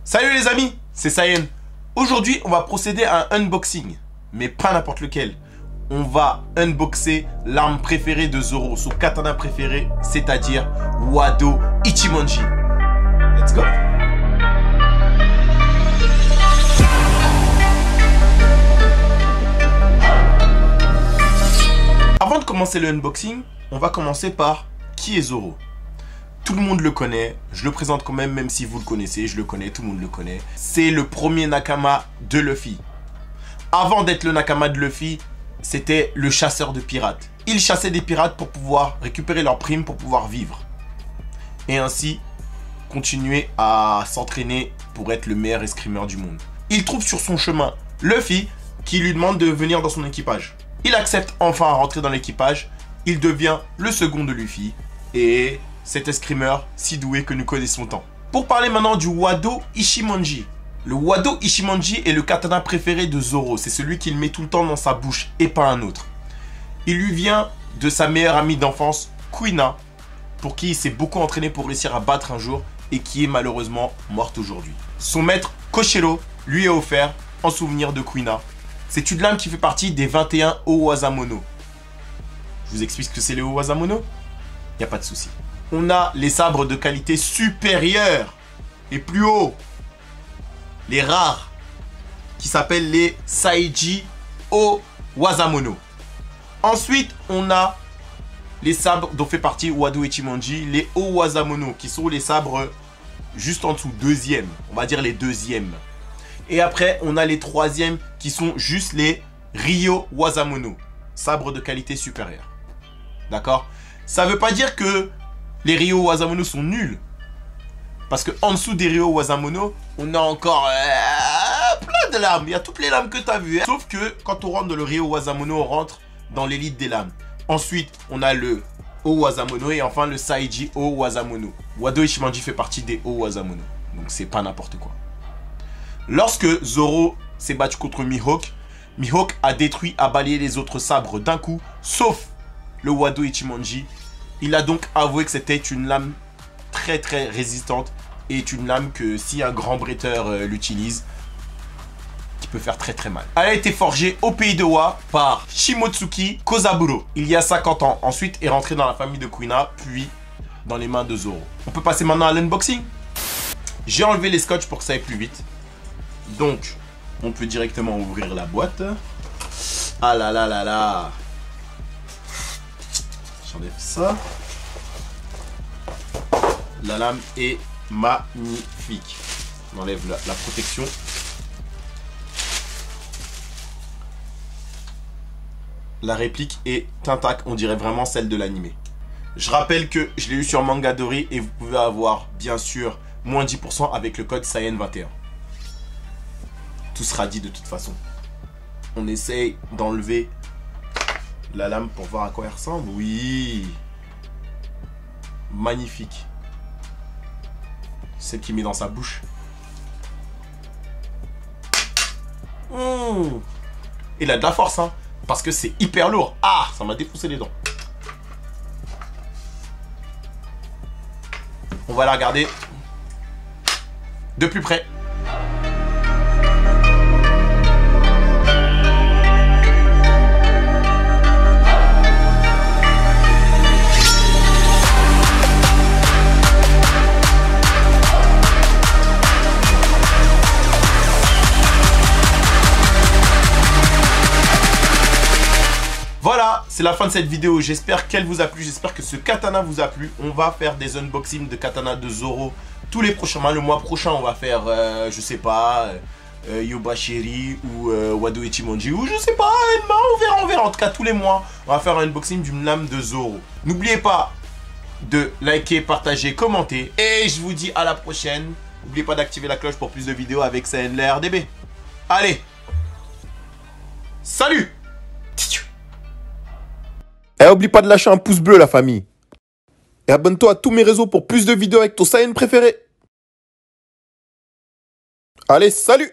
Salut les amis, c'est Saiyan. Aujourd'hui, on va procéder à un unboxing, mais pas n'importe lequel. On va unboxer l'arme préférée de Zoro, son katana préféré, c'est-à-dire Wado Ichimonji. Let's go. Avant de commencer le unboxing, on va commencer par qui est Zoro. Tout le monde le connaît, je le présente quand même, même si vous le connaissez, je le connais, tout le monde le connaît. C'est le premier Nakama de Luffy. Avant d'être le Nakama de Luffy, c'était le chasseur de pirates. Il chassait des pirates pour pouvoir récupérer leurs primes, pour pouvoir vivre. Et ainsi, continuer à s'entraîner pour être le meilleur escrimeur du monde. Il trouve sur son chemin Luffy, qui lui demande de venir dans son équipage. Il accepte enfin à rentrer dans l'équipage. Il devient le second de Luffy. Et cet escrimeur si doué que nous connaissons tant. Pour parler maintenant du Wado Ichimonji. Le Wado Ichimonji est le katana préféré de Zoro. C'est celui qu'il met tout le temps dans sa bouche et pas un autre. Il lui vient de sa meilleure amie d'enfance, Kuina, pour qui il s'est beaucoup entraîné pour réussir à battre un jour et qui est malheureusement morte aujourd'hui. Son maître, Koshiro, lui est offert en souvenir de Kuina. C'est une lame qui fait partie des 21 Owazamono. Je vous explique ce que c'est les Owazamono? Il n'y a pas de souci. On a les sabres de qualité supérieure et plus haut. Les rares. Qui s'appellent les Saiji Owazamono. Ensuite, on a les sabres dont fait partie Wado Ichimonji. Les Owazamono qui sont les sabres juste en dessous. Deuxième. On va dire les deuxièmes. Et après, on a les troisièmes qui sont juste les Ryo Wazamono. Sabres de qualité supérieure. D'accord? Ça ne veut pas dire que les Ryo Wazamono sont nuls. Parce qu'en dessous des Ryo Wazamono, on a encore plein de lames. Il y a toutes les lames que tu as vues. Hein. Sauf que quand on rentre dans le Ryo Wazamono, on rentre dans l'élite des lames. Ensuite, on a le Owazamono et enfin le Saiji Owazamono. Wado Ichimonji fait partie des Owazamono. Donc c'est pas n'importe quoi. Lorsque Zoro s'est battu contre Mihawk, Mihawk a détruit, a balayé les autres sabres d'un coup, sauf le Wado Ichimonji. Il a donc avoué que c'était une lame très résistante et une lame que si un grand bretteur l'utilise, qui peut faire très mal. Elle a été forgée au pays de Wa par Shimotsuki Kozaburo il y a 50 ans. Ensuite est rentrée dans la famille de Kuina, puis dans les mains de Zoro. On peut passer maintenant à l'unboxing. J'ai enlevé les scotch pour que ça aille plus vite. Donc, on peut directement ouvrir la boîte. Ah là là là là. J'enlève ça. La lame est magnifique. On enlève la protection. La réplique est intact. On dirait vraiment celle de l'animé. Je rappelle que je l'ai eu sur Mangadori et vous pouvez avoir bien sûr moins 10% avec le code Saiyan21. Tout sera dit de toute façon. On essaye d'enlever la lame pour voir à quoi elle ressemble. Oui. Magnifique. Celle qu'il met dans sa bouche. Il a de la force, hein. Parce que c'est hyper lourd. Ah, ça m'a défoncé les dents. On va la regarder de plus près. Voilà, c'est la fin de cette vidéo. J'espère qu'elle vous a plu. J'espère que ce katana vous a plu. On va faire des unboxings de katana de Zoro tous les prochains mois. Le mois prochain, on va faire, je sais pas, Yobashiri ou Wado Ichimonji ou je sais pas, on verra. En tout cas, tous les mois, on va faire un unboxing d'une lame de Zoro. N'oubliez pas de liker, partager, commenter. Et je vous dis à la prochaine. N'oubliez pas d'activer la cloche pour plus de vidéos avec Saiyan le RDB. Allez, salut! Et oublie pas de lâcher un pouce bleu, la famille. Et abonne-toi à tous mes réseaux pour plus de vidéos avec ton Saiyan préféré. Allez, salut!